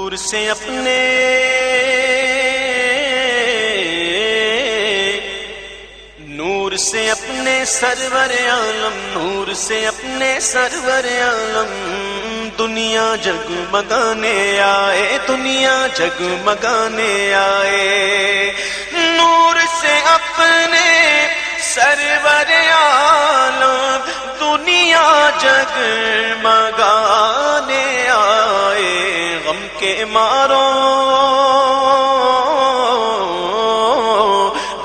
नूर से अपने सरवर आलम, नूर से अपने सरवर आलम दुनिया जगमगाने आए, दुनिया जगमगाने आए। नूर से अपने सरवर आलम दुनिया जगमगाने आए। गम के मारो,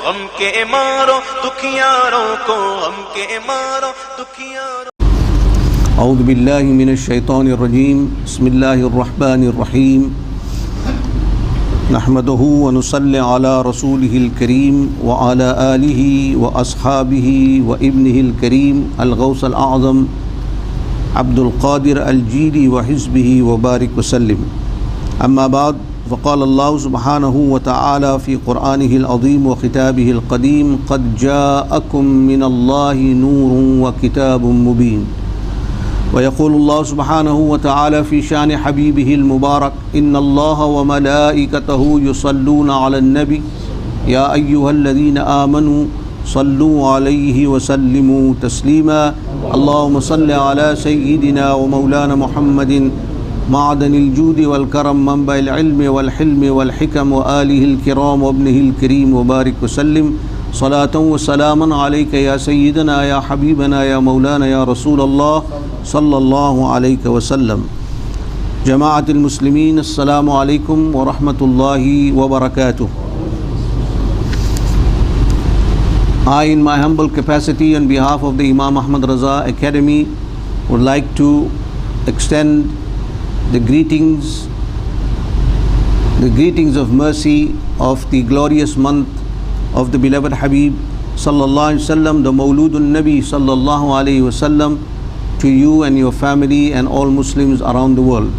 गम के मारो दुखियारों को, गम के मारो दुखियारों। औज़ु बिल्लाहि मिनश शैतानिर रजीम। बिस्मिल्लाहिर रहमानिर रहीम। नहमदुहु व नुसल्ली अला रसूलिहिल करीम व अला आलिहि व अस्हाबिहि व इब्निहिल करीम अल गौसल आज़म अब्दुल क़ादिर अल जीली व हिज़्बिहि व बारिक व सल्लिम। अम्मा बाद, फ़क़ाल अल्लाहु सुब्हानहु व तआला फ़ी क़ुरआनिहिल अज़ीम व ख़िताबिहिल क़दीम क़द जाअकुम मिनल्लाहि नूरुन व किताबुम मुबीन। व यक़ूलुल्लाहु सुब्हानहु व तआला फ़ी शान हबीबिहिल मुबारक इन्नल्लाहा व मलाइकतहु युसल्लूना अलन नबी या अय्युहल्लज़ीना आमनू सल्लू अलैहि व सल्लिमू तस्लीमा। अल्लाहुम्मा सल्लि अला सय्यिदिना व मौलाना मुहम्मदिन मादनिल जूदि वल करम मंबइल इल्मि वल हिल्मि वल हिकम व आलिहिल किराम व इब्निहिल करीम व बारिक व सल्लिम। सलातन व सलामन अलैका या सय्यिदना या हबीबना या मौलाना या रसूल अल्लाह सल्लल्लाहु अलैहि वसल्लम। जमाअतुल मुस्लिमीन, अस्सलामु अलैकुम व रहमतुल्लाहि व बरकातुहू। I, in my humble capacity on behalf of the Imam Ahmad Raza Academy, would like to extend the greetings of mercy of the glorious month of the beloved Habib sallallahu alaihi wasallam, the Mawludun Nabi sallallahu alaihi wasallam, to you and your family and all Muslims around the world.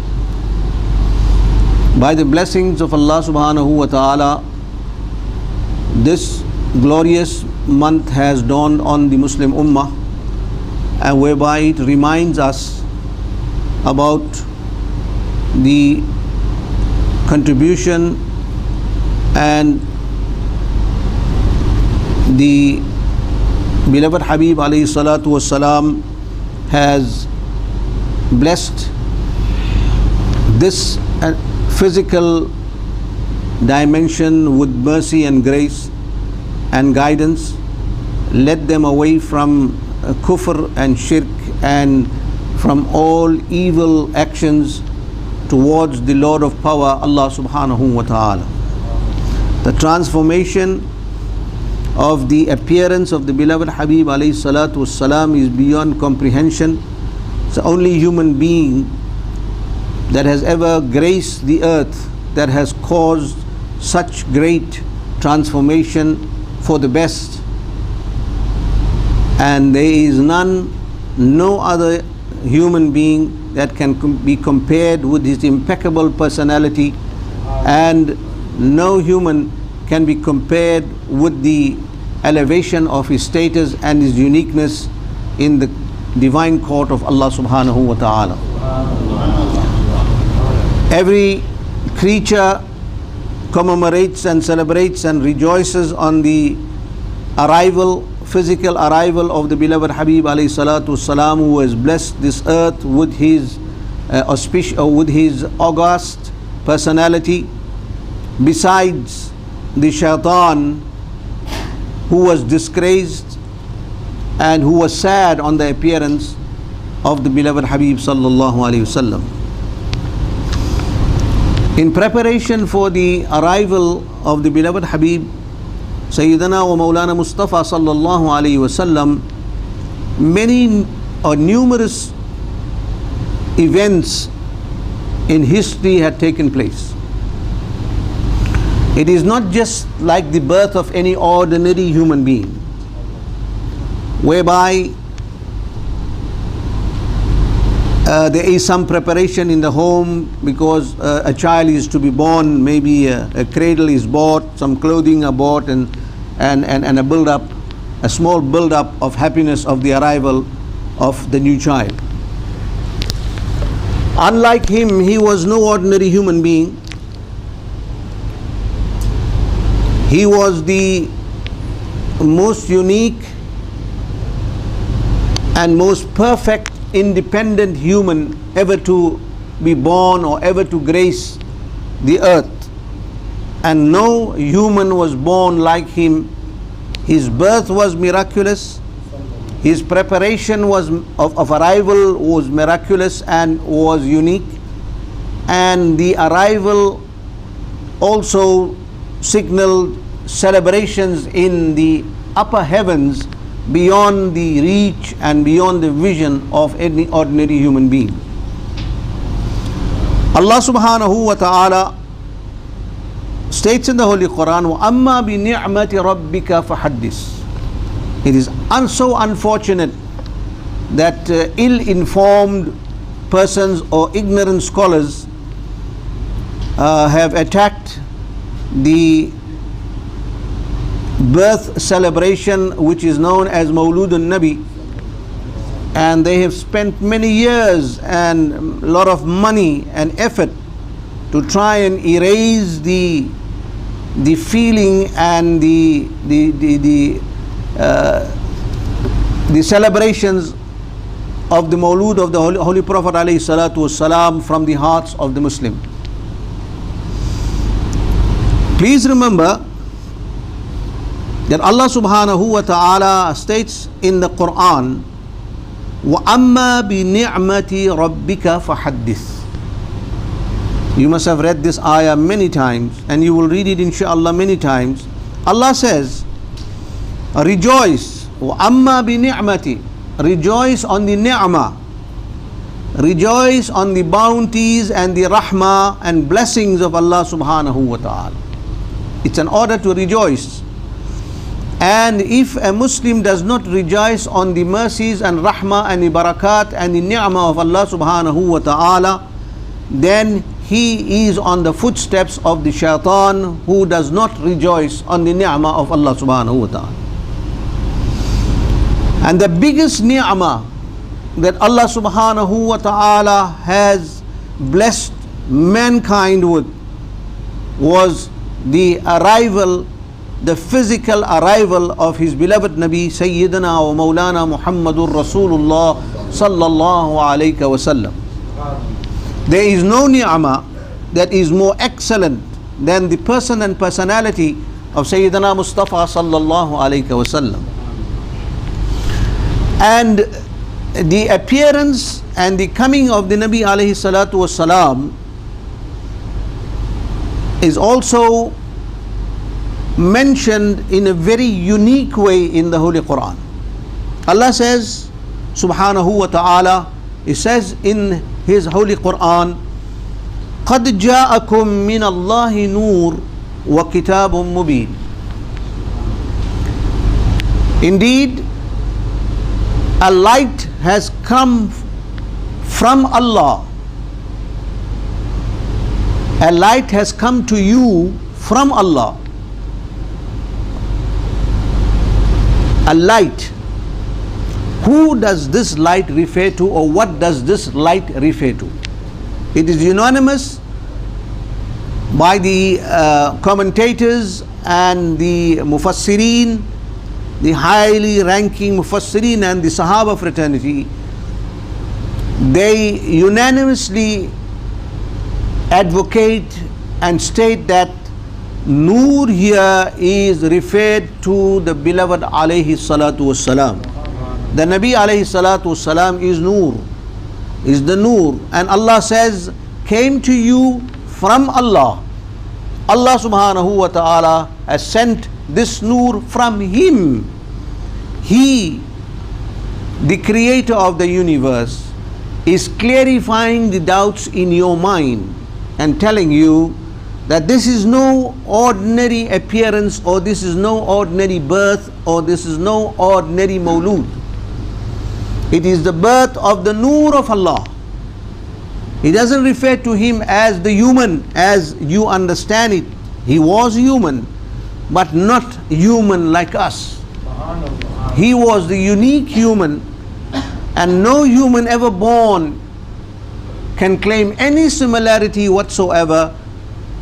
By the blessings of Allah subhanahu wa ta'ala, this glorious month has dawned on the Muslim Ummah, and whereby it reminds us about the contribution and the beloved Habib alayhi salatu wassalam has blessed this physical dimension with mercy and grace and guidance, led them away from kufr and shirk and from all evil actions towards the Lord of power, Allah subhanahu wa ta'ala. The transformation of the appearance of the beloved Habib alayhi salatu wassalam is beyond comprehension. It's the only human being that has ever graced the earth that has caused such great transformation for the best, and there is no other human being that can be compared with his impeccable personality, and no human can be compared with the elevation of his status and his uniqueness in the divine court of Allah subhanahu wa ta'ala. Every creature commemorates and celebrates and rejoices on the physical arrival of the beloved Habib alayhi salatu wasalam, who has blessed this earth with his with his august personality. Besides the shaitan, who was disgraced and who was sad on the appearance of the beloved Habib sallallahu alayhi wasallam. In preparation for the arrival of the beloved Habib Sayyidina wa Maulana Mustafa sallallahu alayhi wasallam, many or numerous events in history had taken place. It is not just like the birth of any ordinary human being, whereby there is some preparation in the home because a child is to be born, maybe a cradle is bought, some clothing are bought, and a build-up, a small build-up of happiness of the arrival of the new child. Unlike him, he was no ordinary human being. He was the most unique and most perfect independent human ever to be born or ever to grace the earth. And no human was born like him. His birth was miraculous. His preparation was of arrival was miraculous and was unique. And the arrival also signaled celebrations in the upper heavens beyond the reach and beyond the vision of any ordinary human being. Allah subhanahu wa ta'ala states in the Holy Quran, وَأَمَّا بِنِعْمَةِ رَبِّكَ فَحَدِّثْ. It is so unfortunate that ill-informed persons or ignorant scholars have attacked the birth celebration which is known as Mawlud al-Nabi, and they have spent many years and a lot of money and effort to try and erase the feeling and the celebrations of the Mawlud of the Holy Prophet alayhi salatu wasalam from the hearts of the Muslim. Please remember that Allah subhanahu wa ta'ala states in the Quran, وَأَمَّا بِنِعْمَةِ رَبِّكَ فَحَدِّثْ. You must have read this ayah many times, and you will read it inshallah many times. Allah says, rejoice, وَأَمَّا بِنِعْمَةِ, rejoice on the ni'mah, rejoice on the bounties and the rahmah and blessings of Allah subhanahu wa ta'ala. It's an order to rejoice. And if a Muslim does not rejoice on the mercies and rahmah and the barakat and the ni'mah of Allah subhanahu wa ta'ala, then he is on the footsteps of the shaitan, who does not rejoice on the ni'mah of Allah subhanahu wa ta'ala. And the biggest ni'mah that Allah subhanahu wa ta'ala has blessed mankind with was the arrival, the physical arrival of his beloved Nabi Sayyidina wa Mawlana Muhammadur Rasulullah sallallahu alayhi wa sallam. There is no ni'mah that is more excellent than the person and personality of Sayyidina Mustafa sallallahu alayhi wa sallam. And the appearance and the coming of the Nabi alayhi salatu was salam is also mentioned in a very unique way in the Holy Quran. Allah says subhanahu wa ta'ala, He says in His Holy Quran, قَدْ جَاءَكُم مِّنَ اللَّهِ نُورٌ وَكِتَابٌ مُبِينٌ. Indeed, a light has come from Allah. A light has come to you from Allah. A light. Who does this light refer to, or what does this light refer to? It is unanimous by the commentators and the mufassirin, the highly ranking mufassirin and the Sahaba fraternity. They unanimously advocate and state that Noor here is referred to the beloved alayhi salatu wassalam. The Nabi alayhi salatu wassalam is Noor, is the Noor, and Allah says came to you from Allah. Allah subhanahu wa ta'ala has sent this Noor from Him. He, the creator of the universe, is clarifying the doubts in your mind and telling you that this is no ordinary appearance, or this is no ordinary birth, or this is no ordinary mawlud. It is the birth of the Noor of Allah. He doesn't refer to him as the human as you understand it. He was human, but not human like us. He was the unique human, and no human ever born can claim any similarity whatsoever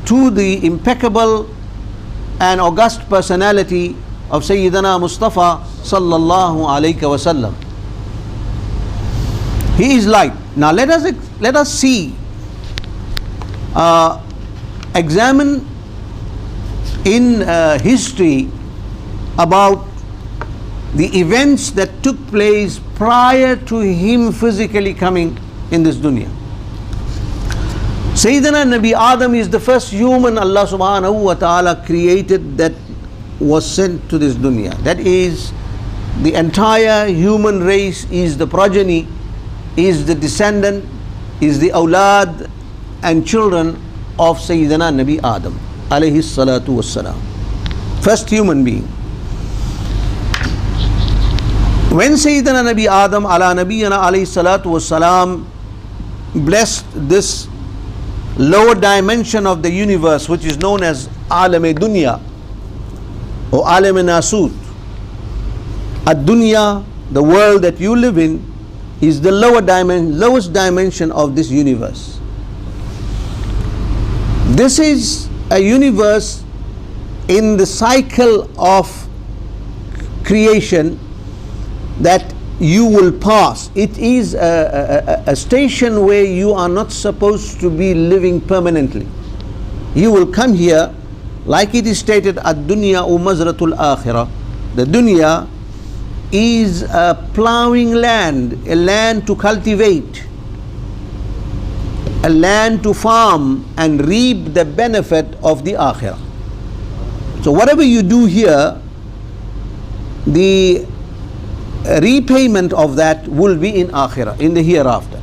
to the impeccable and august personality of Sayyidina Mustafa sallallahu alayhi wasallam. He is light. Now let us see, examine in history about the events that took place prior to him physically coming in this dunya. Sayyidina Nabi Adam is the first human Allah subhanahu wa ta'ala created that was sent to this dunya. That is, the entire human race is the progeny, is the descendant, is the awlad and children of Sayyidina Nabi Adam alayhi salatu wassalam. First human being. When Sayyidina Nabi Adam ala nabiyyana alayhi salatu wassalam blessed this lower dimension of the universe, which is known as Alam-e-Dunya or Alam-e-Nasut. Ad-Dunya, the world that you live in, is the lowest dimension of this universe. This is a universe in the cycle of creation that you will pass. It is a station where you are not supposed to be living permanently. You will come here, like it is stated, ad-dunya mazratul akhirah. The dunya is a plowing land, a land to cultivate, a land to farm and reap the benefit of the akhirah. So whatever you do here, the repayment of that will be in akhirah, in the hereafter.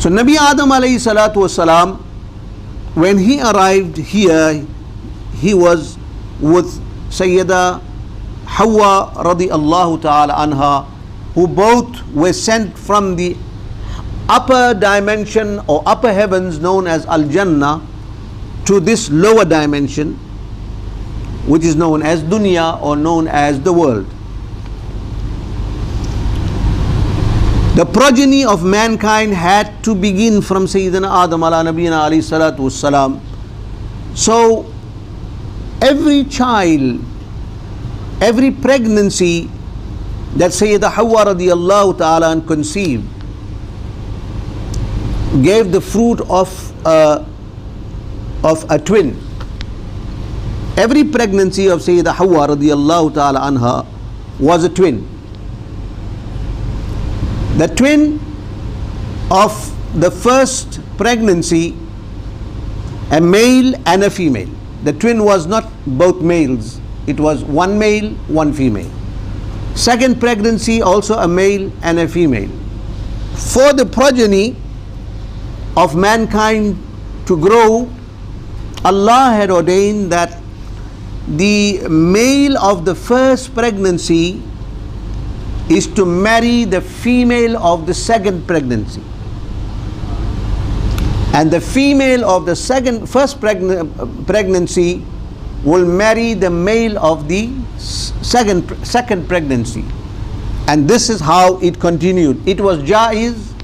So Nabi Adam alayhi salatu wasalam, when he arrived here, he was with Sayyida Hawa radiallahu ta'ala anha, who both were sent from the upper dimension or upper heavens known as Al-Jannah to this lower dimension, which is known as dunya or known as the world. The progeny of mankind had to begin from Sayyidina Adam ala nabiyina alayhi salatu wassalam. So every child, every pregnancy that Sayyida Hawa radiyallahu ta'ala conceived gave the fruit of a twin. Every pregnancy of Sayyida Hawa radiyallahu ta'ala anha was a twin. The twin of the first pregnancy, a male and a female. The twin was not both males, it was one male, one female. Second pregnancy, also a male and a female. For the progeny of mankind to grow, Allah had ordained that the male of the first pregnancy is to marry the female of the second pregnancy, and the female of the first pregnancy will marry the male of the second pregnancy, and this is how it continued. It was jaiz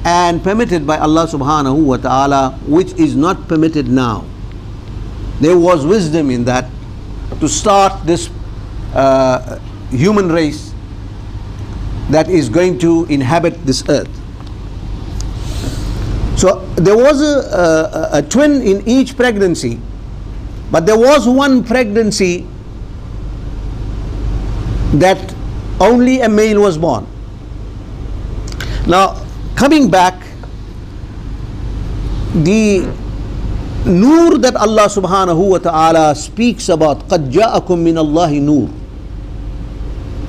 and permitted by Allah subhanahu wa ta'ala, which is not permitted now. There was wisdom in that to start this human race that is going to inhabit this earth. So there was a twin in each pregnancy, but there was one pregnancy that only a male was born. Now coming back, the nur that Allah subhanahu wa ta'ala speaks about, قَدْ جَاءَكُم مِّنَ اللَّهِ نُور.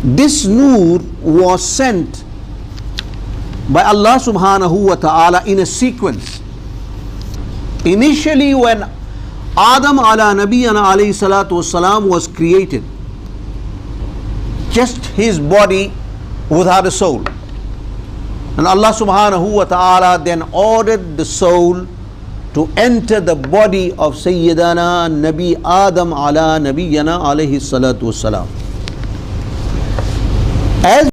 This nur was sent by Allah subhanahu wa ta'ala in a sequence. Initially, when Adam ala nabiyyana alayhi salatu wassalam was created, just his body without a soul. And Allah subhanahu wa ta'ala then ordered the soul to enter the body of Sayyidana Nabi Adam ala nabiyyana alayhi salatu wassalam. As